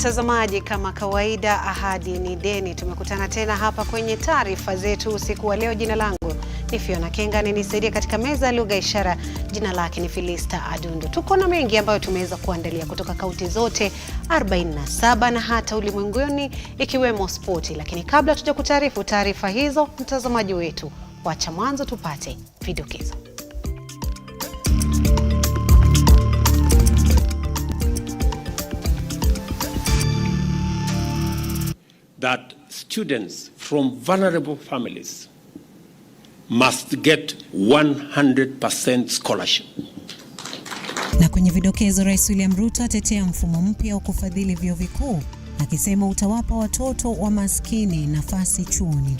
mtazamaji, kama kawaida, ahadi ni deni. Tumekutana tena hapa kwenye taarifa zetu usiku wa leo. Jina langu ni Fiona Kenga, ninisaidia katika meza ya lugha ishara. Jina lake ni Filista Adundu. Tuko na mengi ambayo tumeweza kuandalia kutoka kaunti zote 47 na hata ulimwenguni, ikiwemo spoti. Lakini kabla tujakutaarifu taarifa hizo, mtazamaji wetu, wacha mwanzo tupate vidokezo. That students from vulnerable families must get 100% scholarship. Na kwenye vidokezo, Rais William RUTO atetea mfumo mpya wa kufadhili vyuo vikuu, akisema utawapa watoto wa maskini nafasi chuoni.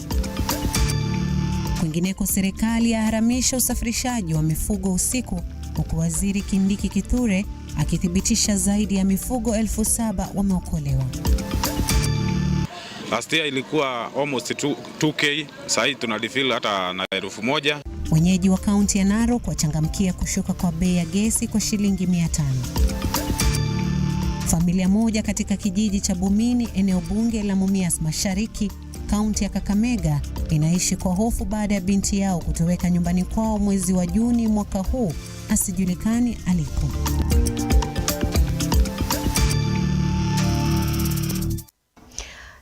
Kwingineko, serikali yaharamisha usafirishaji wa mifugo usiku, huku Waziri Kindiki Kithure akithibitisha zaidi ya mifugo 7,000 wameokolewa. Last year ilikuwa almost 2K, sasa tunalifeel hata na 1,000. Wenyeji wa kaunti ya Narok wachangamkia kushuka kwa bei ya gesi kwa shilingi 500. Familia moja katika kijiji cha Bungeni, eneo bunge la Mumias Mashariki, kaunti ya Kakamega, inaishi kwa hofu baada ya binti yao kutoweka nyumbani kwao mwezi wa Juni mwaka huu, asijulikani aliko.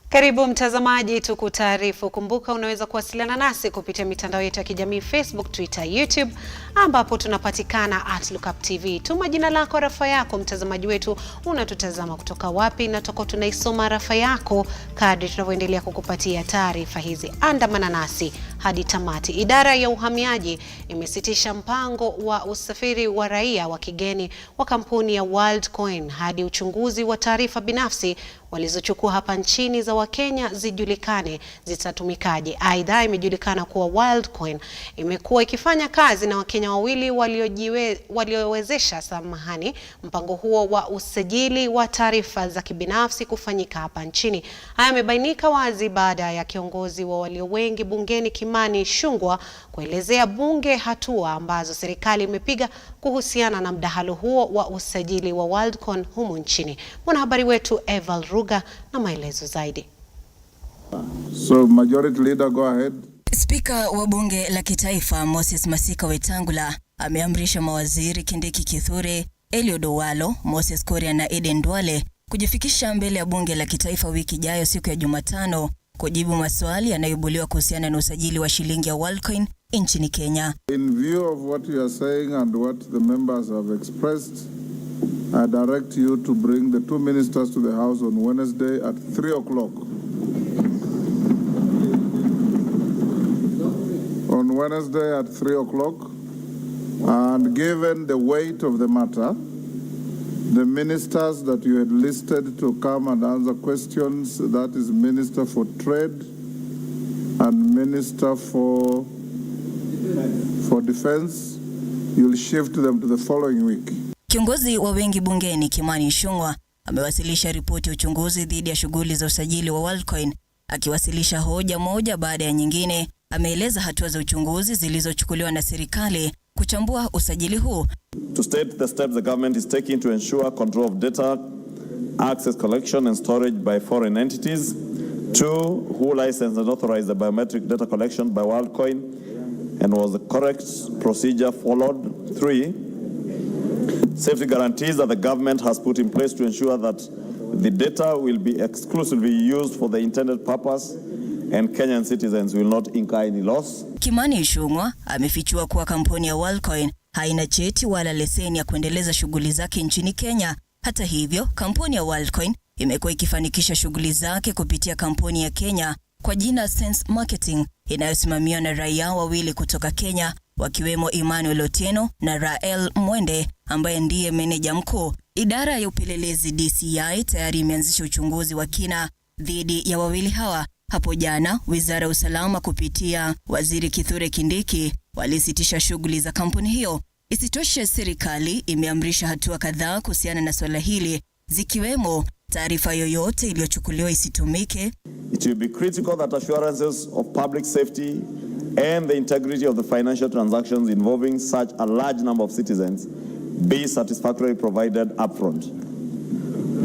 Karibu mtazamaji, tukutaarifu. Kumbuka unaweza kuwasiliana nasi kupitia mitandao yetu ya kijamii, Facebook, Twitter, YouTube, ambapo tunapatikana @Lookuptv. Tuma jina lako, rafa yako. Mtazamaji wetu, unatutazama kutoka wapi? Na tutakuwa tunaisoma rafa yako kadri tunavyoendelea kukupatia taarifa hizi. Andamana nasi hadi tamati. Idara ya uhamiaji imesitisha mpango wa usafiri wa raia wa kigeni wa kampuni ya Worldcoin hadi uchunguzi wa taarifa binafsi walizochukua hapa nchini za Wakenya zijulikane zitatumikaje. Aidha, imejulikana kuwa Worldcoin imekuwa ikifanya kazi na Wakenya wawili waliowezesha mpango huo wa usajili wa taarifa za kibinafsi kufanyika hapa nchini. Haya yamebainika wazi baada ya kiongozi wa walio wengi bungeni Kimani Ichung'wah kuelezea bunge hatua ambazo serikali imepiga kuhusiana na mdahalo huo wa usajili wa Worldcoin humu nchini. Mwanahabari wetu Eval Ruga na maelezo zaidi. So Majority Leader, go ahead. Spika wa bunge la kitaifa Moses Masika Wetangula ameamrisha mawaziri Kindiki Kithure, Eliud Owalo, Moses Kuria na Eden Duale kujifikisha mbele ya bunge la kitaifa wiki ijayo siku ya Jumatano kujibu maswali yanayoibuliwa kuhusiana na usajili wa shilingi ya Worldcoin nchini Kenya. In view of what you are saying and what the members have expressed, I direct you to bring the 2 ministers to the House on Wednesday at 3 o'clock. On Wednesday at 3 o'clock, and given the weight of the matter, the ministers that you had listed to come and answer questions, that is Minister for Trade and Minister for Defense, you'll shift them to the following week. Kiongozi wa wengi bungeni Kimani Ichung'wah amewasilisha ripoti ya uchunguzi dhidi ya shughuli za usajili wa Worldcoin. Akiwasilisha hoja moja baada ya nyingine, ameeleza hatua za uchunguzi zilizochukuliwa na serikali kuchambua usajili huu. To state the steps the government is taking to ensure control of data, access, collection and storage by foreign entities. 2, who licensed and authorized the biometric data collection by Worldcoin and was the correct procedure followed. 3, safety guarantees that the government has put in place to ensure that the data will be exclusively used for the intended purpose and Kenyan citizens will not incur any loss. Kimani Ichung'wah amefichua kuwa kampuni ya Worldcoin haina cheti wala leseni ya kuendeleza shughuli zake nchini Kenya. Hata hivyo, kampuni ya Worldcoin imekuwa ikifanikisha shughuli zake kupitia kampuni ya Kenya kwa jina Sense Marketing inayosimamiwa na raia wawili kutoka Kenya, wakiwemo Emmanuel Otieno na Rael Mwende ambaye ndiye meneja mkuu. Idara ya upelelezi DCI tayari imeanzisha uchunguzi wa kina dhidi ya wawili hawa. Hapo jana, Wizara ya Usalama kupitia Waziri Kithure Kindiki walisitisha shughuli za kampuni hiyo. Isitoshe, serikali imeamrisha hatua kadhaa kuhusiana na swala hili, zikiwemo taarifa yoyote iliyochukuliwa isitumike. It will be critical that assurances of public safety and the integrity of the financial transactions involving such a large number of citizens be satisfactorily provided upfront.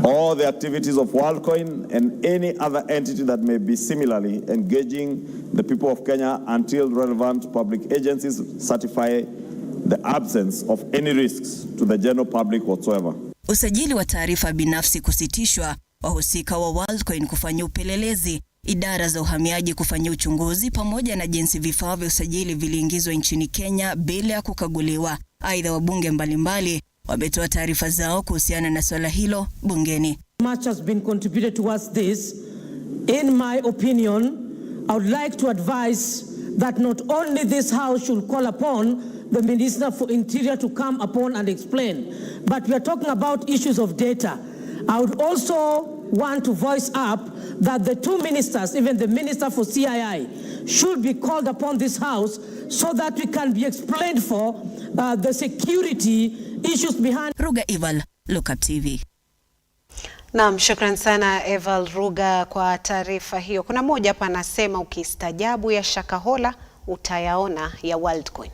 all the activities of WorldCoin and any other entity that may be similarly engaging the people of Kenya until relevant public agencies certify the absence of any risks to the general public whatsoever. Usajili wa taarifa binafsi kusitishwa, wahusika wa WorldCoin kufanya upelelezi, idara za uhamiaji kufanya uchunguzi pamoja na jinsi vifaa vya usajili viliingizwa nchini Kenya bila ya kukaguliwa. Aidha, wabunge mbalimbali wametoa taarifa zao kuhusiana na swala hilo bungeni. Much has been contributed towards this. In my opinion, I would like to advise that not only this House should call upon the Minister for Interior to come upon and explain, but we are talking about issues of data. I would also want to voice up that the two ministers, even the Minister for CII, should be called upon this House so that we can be explained for the security issues behind. Ruga Eval, Lookuptv. Naam, shukran sana Eval Ruga kwa taarifa hiyo. Kuna moja hapa anasema ukistajabu ya Shakahola utayaona ya WorldCoin.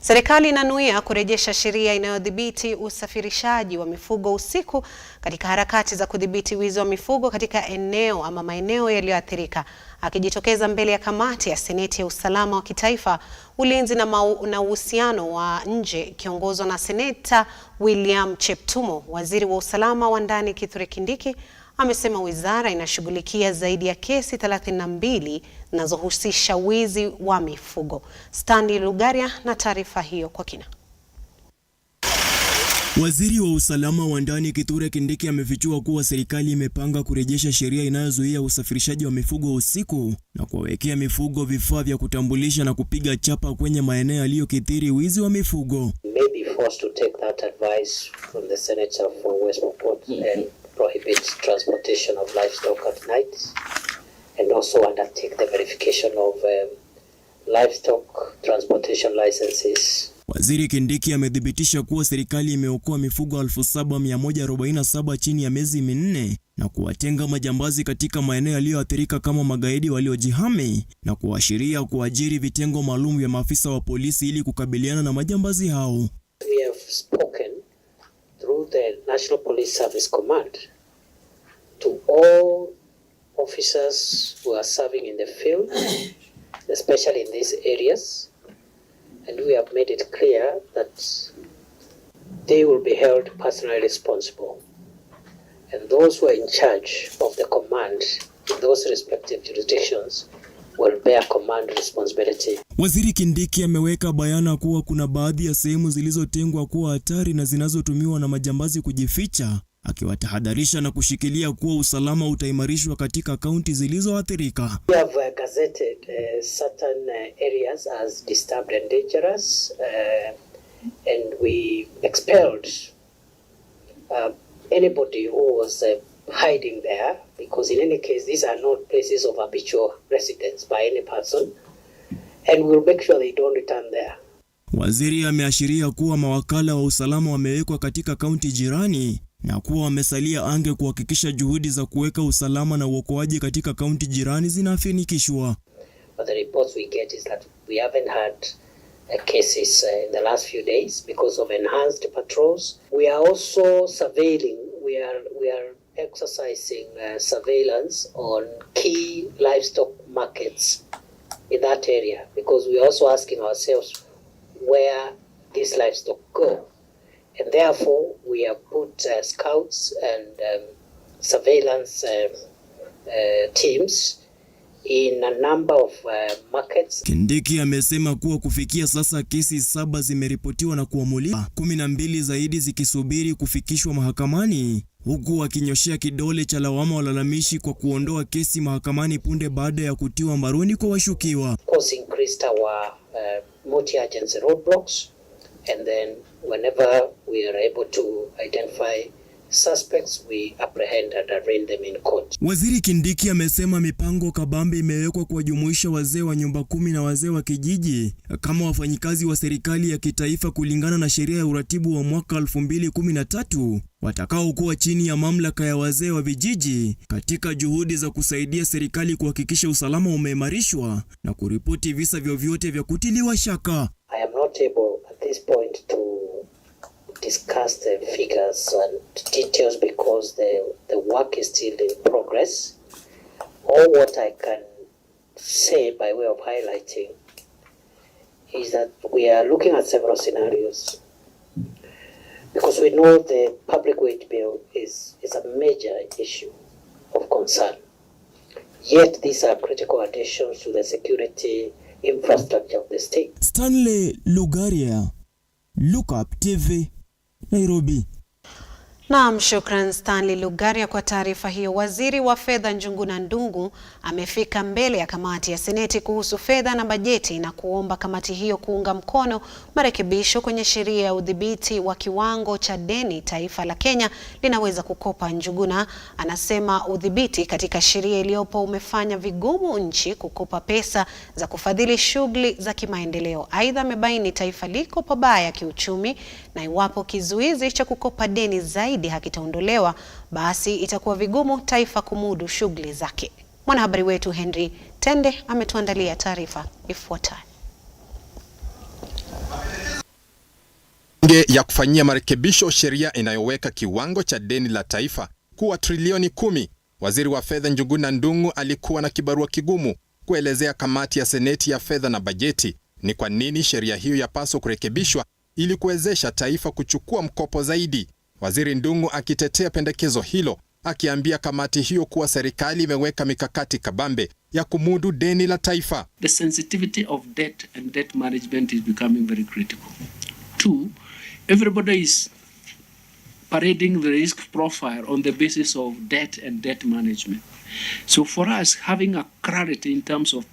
Serikali inanuia kurejesha sheria inayodhibiti usafirishaji wa mifugo usiku katika harakati za kudhibiti wizi wa mifugo katika eneo ama maeneo yaliyoathirika. Akijitokeza mbele ya kamati ya Seneti ya usalama wa kitaifa, ulinzi na uhusiano wa nje ikiongozwa na Seneta William Cheptumo, waziri wa usalama wa ndani Kithure Kindiki amesema wizara inashughulikia zaidi ya kesi 32 zinazohusisha wizi wa mifugo. Stanley Lugaria na taarifa hiyo kwa kina. Waziri wa usalama wa ndani Kithure Kindiki amefichua kuwa serikali imepanga kurejesha sheria inayozuia usafirishaji wa mifugo usiku na kuwawekea mifugo vifaa vya kutambulisha na kupiga chapa kwenye maeneo yaliyokithiri wizi wa mifugo. Maybe forced to take that advice from the Senator for West Pokot and prohibit transportation of livestock at night, and also undertake the verification of livestock transportation licenses. Waziri Kindiki amedhibitisha kuwa serikali imeokoa mifugo 7147 chini ya miezi minne na kuwatenga majambazi katika maeneo yaliyoathirika kama magaidi waliojihami na kuashiria kuajiri vitengo maalum vya maafisa wa polisi ili kukabiliana na majambazi hao. We have spoken through the National Police Service Command to all officers who are serving in the field, especially in these areas. And we have made it clear that they will be held personally responsible. And those who are in charge of the command in those respective jurisdictions will bear command responsibility. Waziri Kindiki ameweka bayana kuwa kuna baadhi ya sehemu zilizotengwa kuwa hatari na zinazotumiwa na majambazi kujificha, akiwatahadharisha na kushikilia kuwa usalama utaimarishwa katika kaunti zilizoathirika. We have gazetted certain areas as disturbed and dangerous, and we expelled anybody who was hiding there, because in any case these are not places of habitual residence by any person, and we'll make sure they don't return there. Waziri ameashiria kuwa mawakala wa usalama wamewekwa katika kaunti jirani na kuwa wamesalia ange kuhakikisha juhudi za kuweka usalama na uokoaji katika kaunti jirani zinafanikishwa. But the reports we get is that we haven't had cases in the last few days because of enhanced patrols. We are also surveilling. We are exercising surveillance on key livestock markets in that area, because we are also asking ourselves where these livestock go. And therefore, we have put scouts and surveillance teams in a number of markets. Kindiki amesema kuwa kufikia sasa kesi 7 zimeripotiwa na kuamuliwa, 12 zaidi zikisubiri kufikishwa mahakamani, huku akinyoshea kidole cha lawama walalamishi kwa kuondoa kesi mahakamani punde baada ya kutiwa mbaroni kwa washukiwa. Of course, increased our multi-agency roadblocks, and then whenever we are able to identify suspects, we apprehend and arraign them in court. Waziri Kindiki amesema mipango kabambe imewekwa kuwajumuisha wazee wa nyumba 10 na wazee wa kijiji kama wafanyikazi wa serikali ya kitaifa kulingana na sheria ya uratibu wa mwaka 2013, watakao kuwa chini ya mamlaka ya wazee wa vijiji katika juhudi za kusaidia serikali kuhakikisha usalama umeimarishwa na kuripoti visa vyovyote vya kutiliwa shaka. I am not able at this point to discuss the figures and details because the work is still in progress. All what I can say by way of highlighting is that we are looking at several scenarios because we know the public wage bill is a major issue of concern. Yet these are critical additions to the security infrastructure of the state. Stanley Lugaria, Lookuptv, Nairobi. Naam, shukran Stanley Lugaria kwa taarifa hiyo. Waziri wa Fedha Njuguna Ndung'u amefika mbele ya kamati ya Seneti kuhusu fedha na bajeti na kuomba kamati hiyo kuunga mkono marekebisho kwenye sheria ya udhibiti wa kiwango cha deni taifa la Kenya linaweza kukopa. Njuguna anasema udhibiti katika sheria iliyopo umefanya vigumu nchi kukopa pesa za kufadhili shughuli za kimaendeleo. Aidha, amebaini taifa liko pabaya kiuchumi na iwapo kizuizi cha kukopa deni zaidi hakitaondolewa, basi itakuwa vigumu taifa kumudu shughuli zake. Mwanahabari wetu Henry Tende ametuandalia taarifa ifuatayo. Ya kufanyia marekebisho sheria inayoweka kiwango cha deni la taifa kuwa trilioni 10. Waziri wa Fedha Njuguna Ndung'u alikuwa na kibarua kigumu kuelezea kamati ya Seneti ya Fedha na Bajeti ni kwa nini sheria hiyo yapaswa kurekebishwa ili kuwezesha taifa kuchukua mkopo zaidi. Waziri Ndung'u akitetea pendekezo hilo, akiambia kamati hiyo kuwa serikali imeweka mikakati kabambe ya kumudu deni la taifa. The sensitivity of debt and debt management is becoming very critical. 2, everybody is parading the risk profile on the basis of debt and debt management. So for us, having a clarity in terms of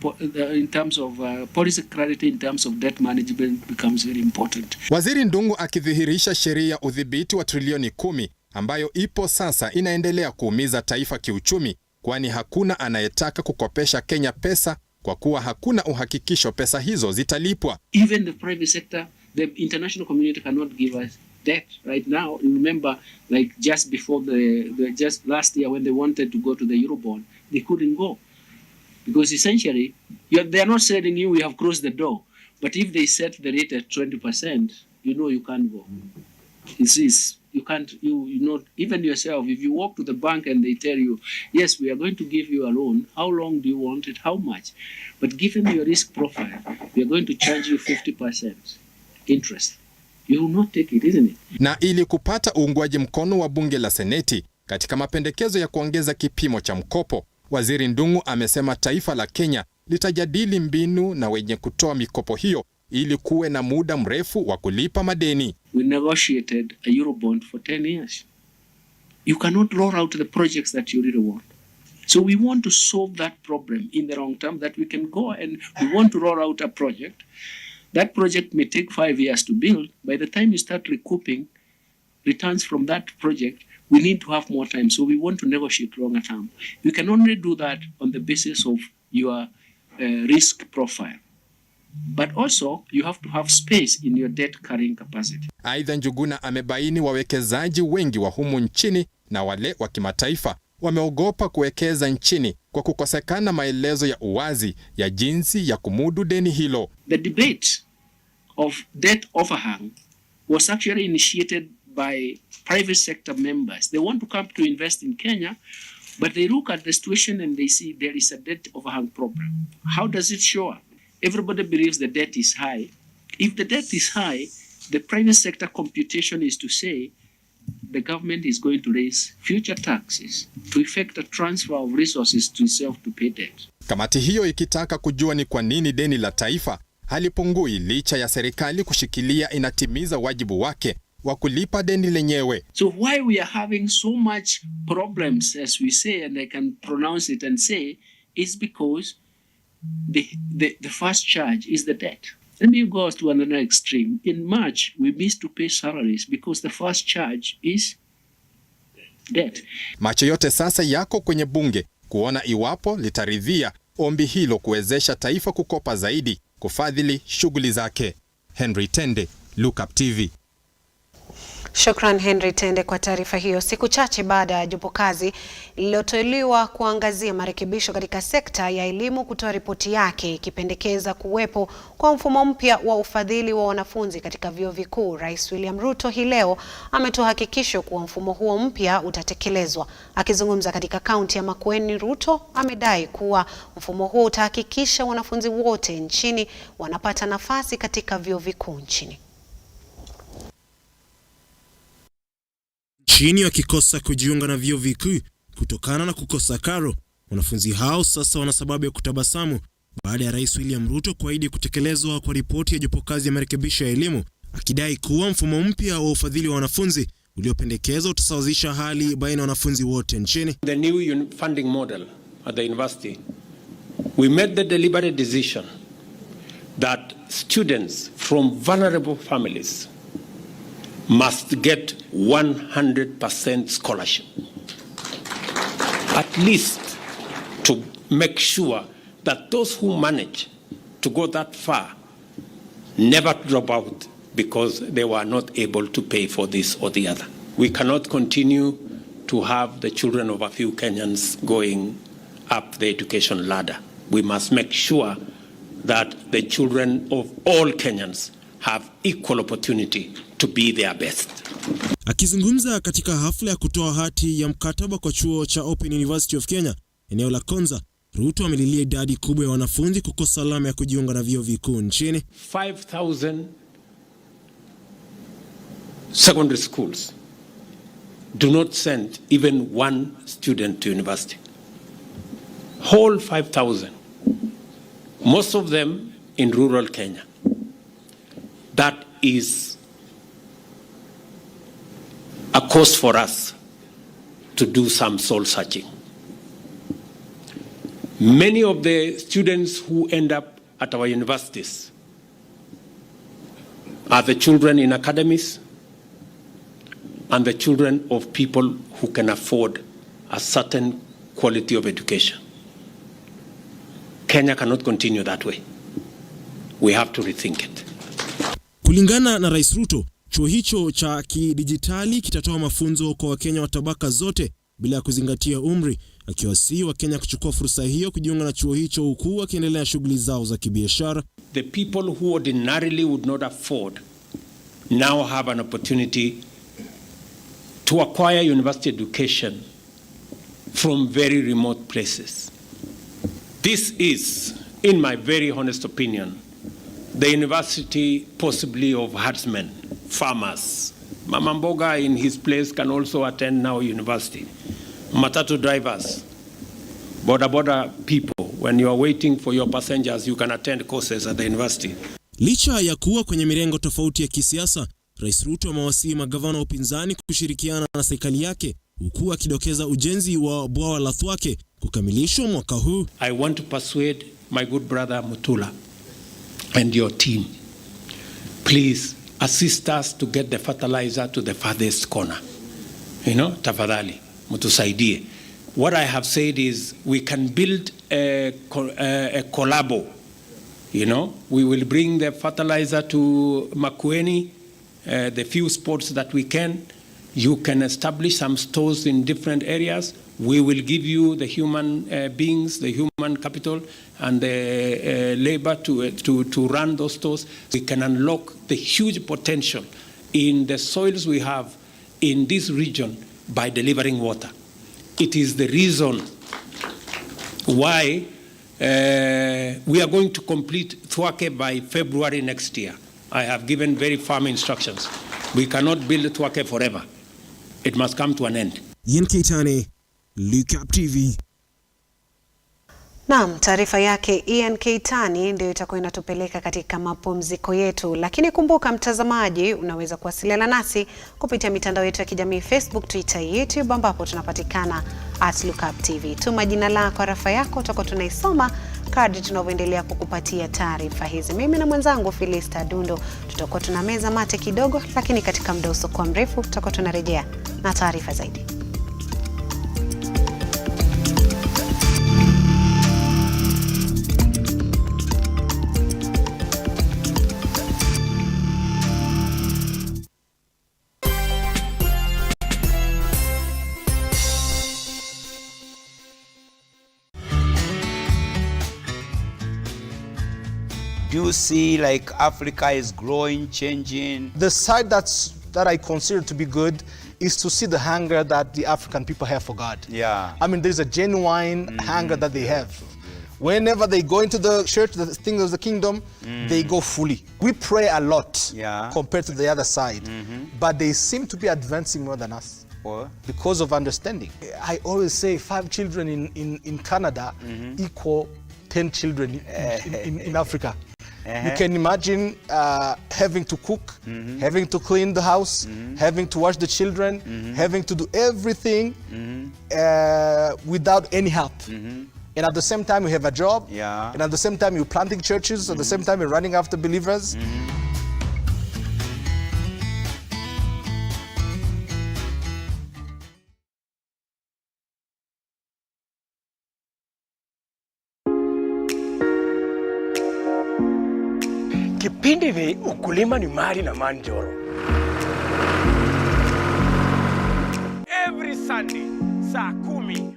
policy clarity in terms of debt management becomes very important. Waziri Ndung'u akidhihirisha sheria ya udhibiti wa trilioni 10 ambayo ipo sasa inaendelea kuumiza taifa kiuchumi, kwani hakuna anayetaka kukopesha Kenya pesa kwa kuwa hakuna uhakikisho pesa hizo zitalipwa. Even the private sector, the international community cannot give us debt right now. You remember, like just before just last year when they wanted to go to the Eurobond, they couldn't go because essentially they are not telling you we have closed the door, but if they set the rate at 20%, you know you can't go. You can't. You know, even yourself, if you walk to the bank and they tell you, yes, we are going to give you a loan, how long do you want it, how much? But given your risk profile, we are going to charge you 50% interest. You will not take it, isn't it? Na ili kupata uungwaji mkono wa bunge la Seneti katika mapendekezo ya kuongeza kipimo cha mkopo, Waziri Ndung'u amesema taifa la Kenya litajadili mbinu na wenye kutoa mikopo hiyo ili kuwe na muda mrefu wa kulipa madeni. We negotiated a Eurobond for 10 years. You cannot roll out the projects that you really want. So we want to solve that problem in the long term, that we can go and we want to roll out a project. That project may take 5 years to build. By the time you start recouping returns from that project, we need to have more time. So we want to negotiate longer term. You can only do that on the basis of your risk profile. But also, you have to have space in your debt carrying capacity. Aidha, Njuguna amebaini wawekezaji wengi wa humu nchini na wale wa kimataifa wameogopa kuwekeza nchini kwa kukosekana maelezo ya uwazi ya jinsi ya kumudu deni hilo. The debate of debt overhang was actually initiated by private sector members. They want to come to invest in Kenya, but they look at the situation and they see there is a debt overhang problem. How does it show up? Everybody believes the debt is high. If the debt is high, the private sector computation is to say the government is going to raise future taxes to effect a transfer of resources to itself to pay debt. Kamati hiyo ikitaka kujua ni kwa nini deni la taifa halipungui licha ya serikali kushikilia inatimiza wajibu wake wa kulipa deni lenyewe. So why we are having so much problems, as we say, and I can pronounce it and say, is because the first charge is the debt. Let me go to another extreme. In March, we missed to pay salaries because the first charge is debt. Macho yote sasa yako kwenye bunge kuona iwapo litaridhia ombi hilo kuwezesha taifa kukopa zaidi kufadhili shughuli zake. Henry Tende, Lookuptv. Shukran Henry Tende kwa taarifa hiyo. Siku chache baada ya jopo kazi lililoteuliwa kuangazia marekebisho katika sekta ya elimu kutoa ripoti yake ikipendekeza kuwepo kwa mfumo mpya wa ufadhili wa wanafunzi katika vyuo vikuu, Rais William Ruto hii leo ametoa hakikisho kuwa mfumo huo mpya utatekelezwa. Akizungumza katika kaunti ya Makueni, Ruto amedai kuwa mfumo huo utahakikisha wanafunzi wote nchini wanapata nafasi katika vyuo vikuu nchini. Chini wakikosa kujiunga na vyuo vikuu kutokana na kukosa karo, wanafunzi hao sasa wana sababu ya kutabasamu baada ya Rais William Ruto kuahidi kutekelezwa kwa ripoti ya jopo kazi ya marekebisho ya elimu, akidai kuwa mfumo mpya wa ufadhili wa wanafunzi uliopendekezwa utasawazisha hali baina ya wanafunzi wote nchini. The new funding model at the university, we made the deliberate decision that students from vulnerable families must get 100% scholarship, at least to make sure that those who manage to go that far never drop out because they were not able to pay for this or the other. We cannot continue to have the children of a few Kenyans going up the education ladder. We must make sure that the children of all Kenyans have equal opportunity to be their best. Akizungumza katika hafla ya kutoa hati ya mkataba kwa chuo cha Open University of Kenya eneo la Konza, Ruto amelilia idadi kubwa ya wanafunzi kukosa alama ya kujiunga na vyuo vikuu nchini. 5,000 secondary schools do not send even one student to university. Whole 5,000. Most of them in rural Kenya. That is a cause for us to do some soul searching. Many of the students who end up at our universities are the children in academies and the children of people who can afford a certain quality of education. Kenya cannot continue that way. We have to rethink it. Kulingana na Rais Ruto, chuo hicho cha kidijitali kitatoa mafunzo kwa Wakenya wa tabaka zote bila kuzingatia umri, akiwasihi Wakenya kuchukua fursa hiyo kujiunga na chuo hicho huku wakiendelea shughuli zao za kibiashara. The people who ordinarily would not afford now have an opportunity to acquire university education from very remote places. This is, in my very honest opinion, the university possibly of herdsmen, farmers. Mama Mboga in his place can also attend now university. Matatu drivers, border people, when you are waiting for your passengers, you can attend courses at the university. Licha ya kuwa kwenye mirengo tofauti ya kisiasa, Rais Ruto amewasihi magavana wa upinzani kushirikiana na serikali yake huku akidokeza ujenzi wa bwawa la Thwake kukamilishwa mwaka huu. I want to persuade my good brother Mutula and your team, please assist us to get the fertilizer to the farthest corner. Tafadhali, mutusaidie. What I have said is we can build a collabo. We will bring the fertilizer to Makueni, the few spots that we can. You can establish some stores in different areas. We will give you the human beings, the human capital, and the labor to run those stores. We can unlock the huge potential in the soils we have in this region by delivering water. It is the reason why we are going to complete Thwake by February next year. I have given very firm instructions. We cannot build Thwake forever. It must come to an end. Lookuptv. Naam, taarifa yake Ian Keitani ndio itakuwa inatupeleka katika mapumziko yetu. Lakini kumbuka mtazamaji, unaweza kuwasiliana nasi kupitia mitandao yetu ya kijamii Facebook, Twitter, YouTube ambapo tunapatikana @Lookuptv. Tuma jina lako, arafa yako, tutakuwa tunaisoma kadri tunavyoendelea kukupatia taarifa hizi. Mimi na mwenzangu Philista Dundo tutakuwa tunameza mate kidogo, lakini katika muda usiokuwa mrefu tutakuwa tunarejea na taarifa zaidi. do you see like Africa is growing, changing? The side that I consider to be good is to see the hunger that the African people have for God. Yeah. I mean, there's a genuine hunger that they have. Whenever they go into the church, the things of the kingdom, they go fully. We pray a lot compared to the other side, but they seem to be advancing more than us because of understanding. I always say 5 children in Canada equal 10 children in Africa. You can imagine having to cook, having to clean the house, having to watch the children, having to do everything without any help. And at the same time, you have a job. And at the same time, you're planting churches. At the same time, you're running after believers. Kipindi ni ukulima ni mali na manjoro. Every Sunday, saa 10.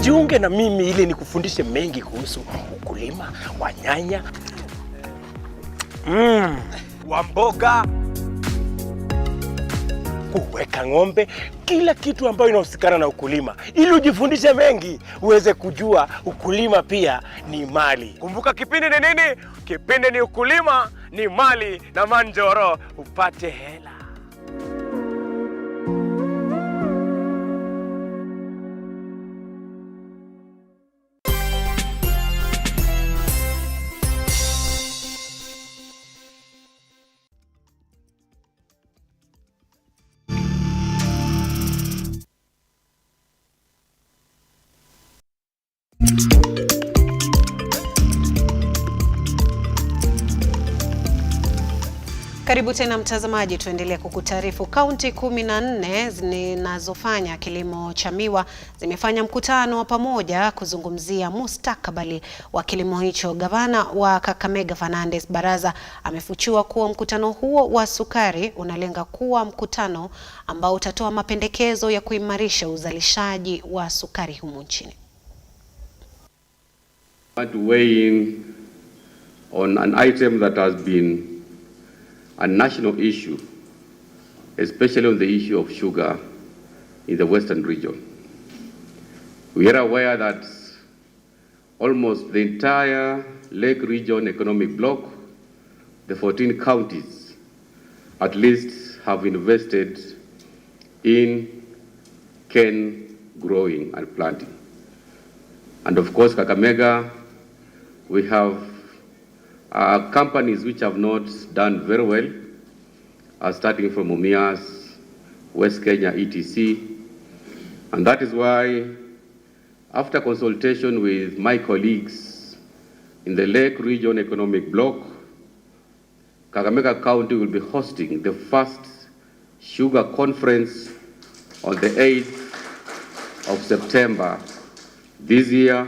Jiunge na mimi ili nikufundishe mengi kuhusu ukulima wa nyanya, wa mboga, kuweka ng'ombe, kila kitu ambayo inahusikana na ukulima. Ili ujifundishe mengi, uweze kujua ukulima pia ni mali. Kumbuka kipindi ni nini? Kipindi ni ukulima ni mali na manjoro, upate hela. Karibu tena mtazamaji, tuendelee kukutaarifu. Kaunti 14 zinazofanya kilimo cha miwa zimefanya mkutano wa pamoja kuzungumzia mustakabali wa kilimo hicho. Gavana wa Kakamega Fernandes Baraza amefichua kuwa mkutano huo wa sukari unalenga kuwa mkutano ambao utatoa mapendekezo ya kuimarisha uzalishaji wa sukari humu nchini. I want to weigh in on an item that has been a national issue, especially on the issue of sugar in the Western region. We are aware that almost the entire Lake Region economic bloc, the 14 counties, at least have invested in cane growing and planting. And of course, Kakamega, we have companies which have not done very well, starting from Mumias, West Kenya, etc. And that is why, after consultation with my colleagues in the Lake Region Economic Bloc, Kakamega County will be hosting the first sugar conference on the 8th of September this year,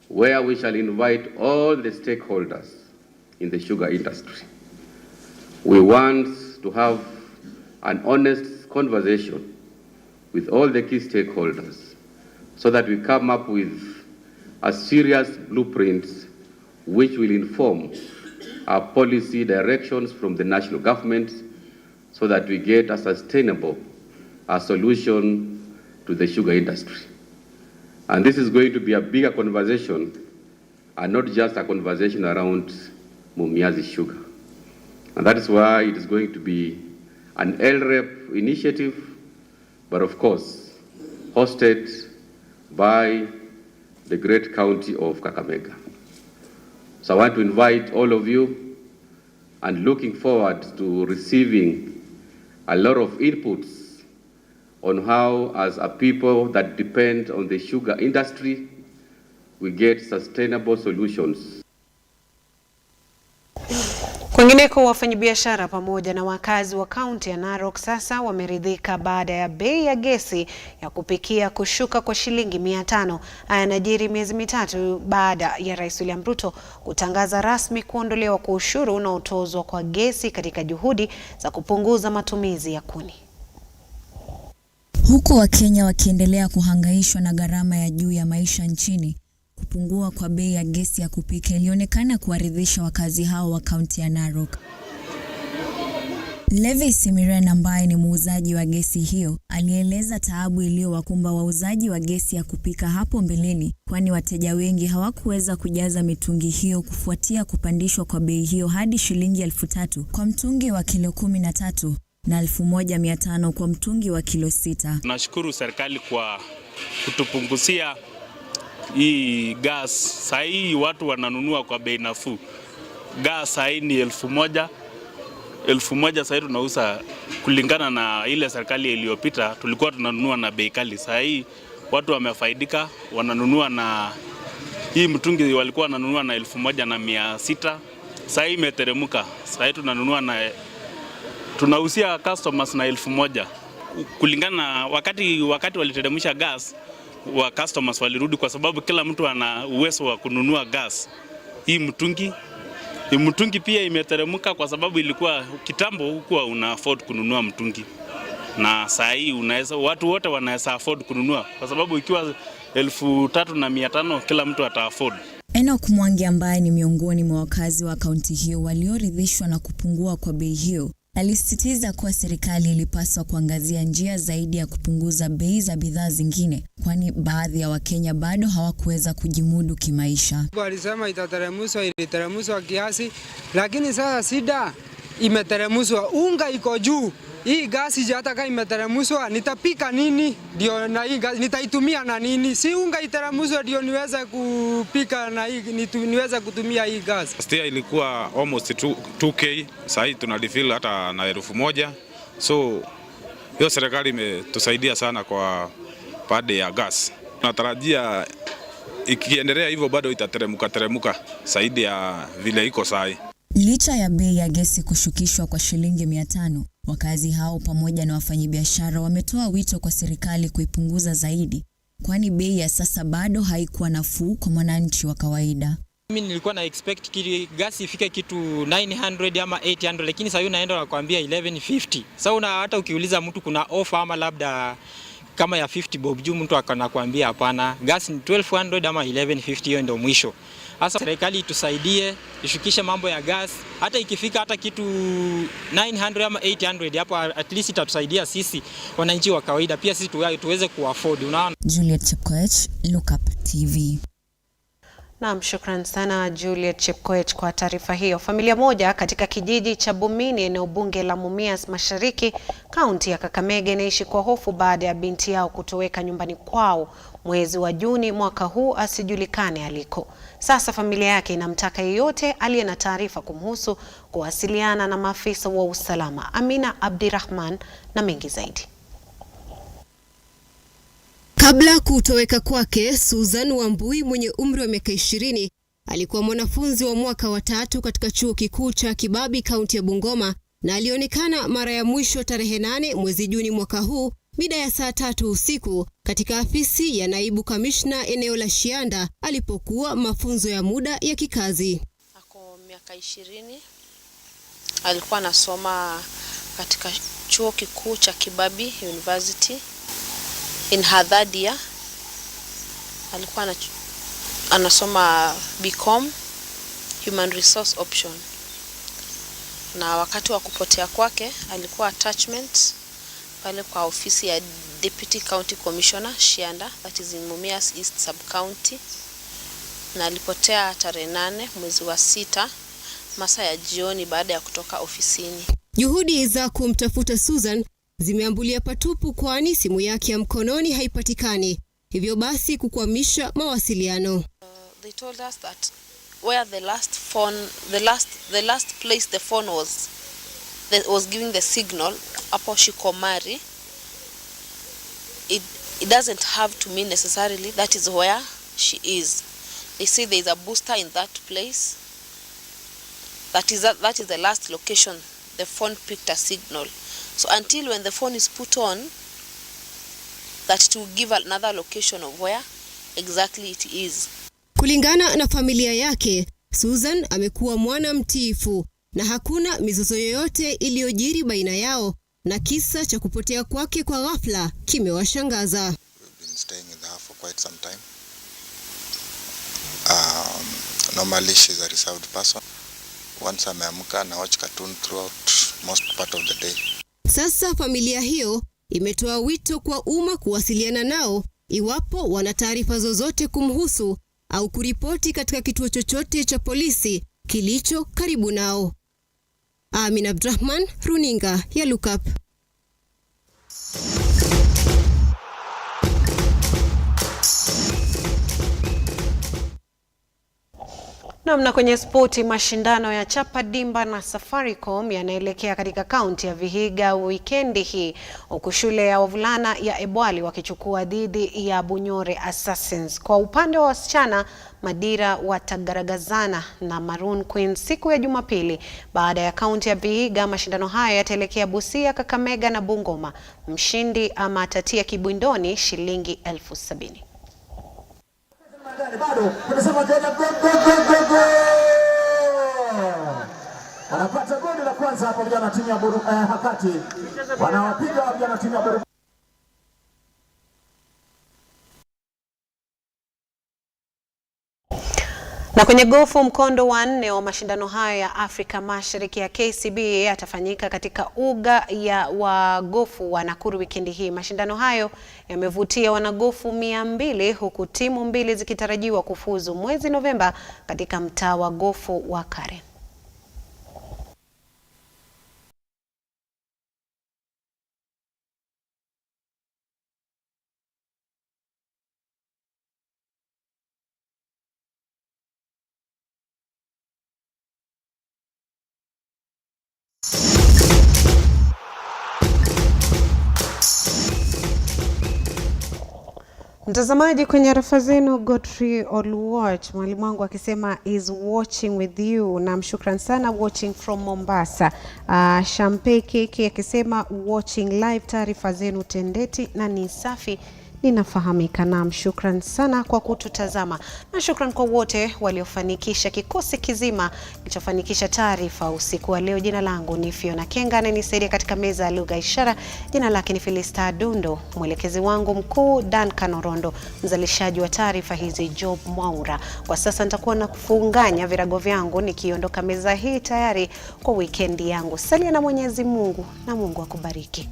where we shall invite all the stakeholders in the sugar industry. We want to have an honest conversation with all the key stakeholders so that we come up with a serious blueprint which will inform our policy directions from the national government so that we get a sustainable solution to the sugar industry. And this is going to be a bigger conversation and not just a conversation around Mumias sugar. And that is why it is going to be an LREP initiative, but of course, hosted by the great county of Kakamega. So I want to invite all of you and looking forward to receiving a lot of inputs on how, as a people that depend on the sugar industry, we get sustainable solutions. Kwingineko, wafanyabiashara pamoja na wakazi wa kaunti ya Narok sasa wameridhika baada ya bei ya gesi ya kupikia kushuka kwa shilingi 500. Haya yanajiri miezi mitatu baada ya Rais William RUTO kutangaza rasmi kuondolewa kwa ushuru unaotozwa kwa gesi katika juhudi za kupunguza matumizi ya kuni. Huku Wakenya wakiendelea kuhangaishwa na gharama ya juu ya maisha nchini, kupungua kwa bei ya gesi ya kupika ilionekana kuwaridhisha wakazi hao wa kaunti ya Narok. Levi Simiren ambaye ni muuzaji wa gesi hiyo alieleza taabu iliyowakumba wauzaji wa gesi ya kupika hapo mbeleni, kwani wateja wengi hawakuweza kujaza mitungi hiyo kufuatia kupandishwa kwa bei hiyo hadi shilingi 3,000 kwa mtungi wa kilo 13 na 1,500 kwa mtungi wa kilo 6. Tunashukuru serikali kwa kutupunguzia hii gas. Sasa hii watu wananunua kwa bei nafuu. Gas sasa hii ni 1,000. 1,000 sasa tunauza kulingana na ile serikali iliyopita tulikuwa tunanunua na bei kali. Sasa hii watu wamefaidika, wananunua na hii mtungi walikuwa wananunua na 1,600. Sasa hii imeteremka. Sasa hii tunanunua na tunauzia customers na 1,000. Kulingana na wakati waliteremsha gas, wa customers walirudi kwa sababu kila mtu ana uwezo wa kununua gas. Hii mtungi pia imeteremka kwa sababu ilikuwa kitambo hukuwa una afford kununua mtungi. Na saa hii watu wote wanaweza afford kununua kwa sababu ikiwa 3,500 kila mtu ata afford. Enoch Mwangi ambaye ni miongoni mwa wakazi wa kaunti hiyo walioridhishwa na kupungua kwa bei hiyo, alisisitiza kuwa serikali ilipaswa kuangazia njia zaidi ya kupunguza bei za bidhaa zingine, kwani baadhi ya Wakenya bado hawakuweza kujimudu kimaisha. Walisema iliteremshwa kiasi, lakini sasa shida imeteremshwa, unga iko juu. Hii gasi hata kama imeteremshwa, nitapika nini? Ndio na hii gasi nitaitumia na nini? Si unga iteremshwe ndio niweze kupika na hii niweze kutumia hii gasi. Stia ilikuwa almost 2K, sasa hii tunalifill hata na 1,000. So hiyo serikali imetusaidia sana kwa pande ya gas. Tunatarajia ikiendelea hivyo bado itateremka zaidi ya vile iko sasa. Licha ya bei ya gesi kushukishwa kwa shilingi 500, wakazi hao pamoja na wafanyabiashara wametoa wito kwa serikali kuipunguza zaidi, kwani bei ya sasa bado haikuwa nafuu kwa mwananchi wa kawaida. Mimi nilikuwa na expect gasi ifike kitu 900 ama 800, lakini sasa unaenda nakwambia 1150. Sasa hata ukiuliza mtu kuna offer ama labda kama ya 50 bob juu, mtu anakuambia hapana, gas ni 1200 ama 1150, hiyo ndio mwisho. Sasa serikali itusaidie, ishukishe mambo ya gas, hata ikifika hata kitu 900 ama 800, hapo at least itatusaidia sisi wananchi wa kawaida, pia sisi tuweze kuafford, unaona. Juliet Chepkoech, Lookuptv. Naam, shukran sana Juliet Chepkoech kwa taarifa hiyo. Familia moja katika kijiji cha Bumini, eneo bunge la Mumias Mashariki, kaunti ya Kakamega, inaishi kwa hofu baada ya binti yao kutoweka nyumbani kwao mwezi wa Juni mwaka huu asijulikane aliko. Sasa familia yake inamtaka yeyote aliye na taarifa kumhusu kuwasiliana na maafisa wa usalama. Amina Abdirahman na mengi zaidi. Kabla kutoweka kwake, Susan Wambui mwenye umri wa miaka 20 alikuwa mwanafunzi wa mwaka wa 3 katika chuo kikuu cha Kibabi, kaunti ya Bungoma, na alionekana mara ya mwisho tarehe 8 mwezi Juni mwaka huu mida ya saa 3 usiku katika afisi ya naibu kamishna eneo la Shianda alipokuwa mafunzo ya muda ya kikazi. Ako miaka 20, alikuwa anasoma katika chuo kikuu cha Kibabi University. In her third year, alikuwa anasoma BCom Human Resource Option. Na wakati wa kupotea kwake alikuwa attachment pale kwa ofisi ya Deputy County Commissioner Shianda, that is in Mumias East Sub-County. Na alipotea tarehe 8 mwezi wa 6 masaa ya jioni baada ya kutoka ofisini. Juhudi za kumtafuta Susan zimeambulia patupu, kwani simu yake ya mkononi haipatikani, hivyo basi kukwamisha mawasiliano. They told us that where the last place the phone was giving the signal, hapo Shikomari, it doesn't have to mean necessarily that is where she is. They say there is a booster in that place. That is the last location the phone picked a signal. So until when the phone is put on, that it will give another location of where exactly it is. Kulingana na familia yake, Susan amekuwa mwana mtiifu na hakuna mizozo yoyote iliyojiri baina yao na kisa cha kupotea kwake kwa ghafla kimewashangaza. We've been staying in the house for quite some time. Normally she's a reserved person. Once ameamka na watch cartoon throughout most part of the day. Sasa familia hiyo imetoa wito kwa umma kuwasiliana nao iwapo wana taarifa zozote kumhusu au kuripoti katika kituo chochote cha polisi kilicho karibu nao. Amin Abdrahman, runinga ya Lookup. Na kwenye spoti, mashindano ya chapa dimba na Safaricom yanaelekea katika kaunti ya Vihiga wikendi hii, huku shule ya wavulana ya Ebwali wakichukua dhidi ya Bunyore Assassins. Kwa upande wa wasichana, Madira watagaragazana na Maroon Queen siku ya Jumapili. Baada ya kaunti ya Vihiga, mashindano haya yataelekea Busia, Kakamega na Bungoma. Mshindi ama atatia kibindoni shilingi 70,000. Bado tunasema Kenya go. Wanapata goli la kwanza hapo vijana timu ya Hakati. Wanawapiga vijana timu ya Na kwenye gofu, mkondo wa 4 wa mashindano hayo ya Afrika Mashariki ya KCB yatafanyika katika uga wa gofu wa Nakuru wikendi hii. Mashindano hayo yamevutia wanagofu 200 huku timu 2 zikitarajiwa kufuzu mwezi Novemba katika mtaa wa gofu wa Karen. Mtazamaji, kwenye rafa zenu, Godfrey Oluwatch mwalimu wangu akisema is watching with you, na mshukran sana, watching from Mombasa. Champagne Keke akisema watching live, taarifa zenu tendeti na ni safi ninafahamika. Na mshukran sana kwa kututazama, na shukran kwa wote waliofanikisha kikosi kizima kilichofanikisha taarifa usiku wa leo. Jina langu ni Fiona Kenga na nisaidia katika meza ya lugha ishara. Jina lake ni Felista Dundo, mwelekezi wangu mkuu Dan Kanorondo, mzalishaji wa taarifa hizi Job Mwaura. Kwa sasa nitakuwa na kufunganya virago vyangu nikiondoka meza hii tayari kwa weekendi yangu. Salia na Mwenyezi Mungu na Mungu akubariki.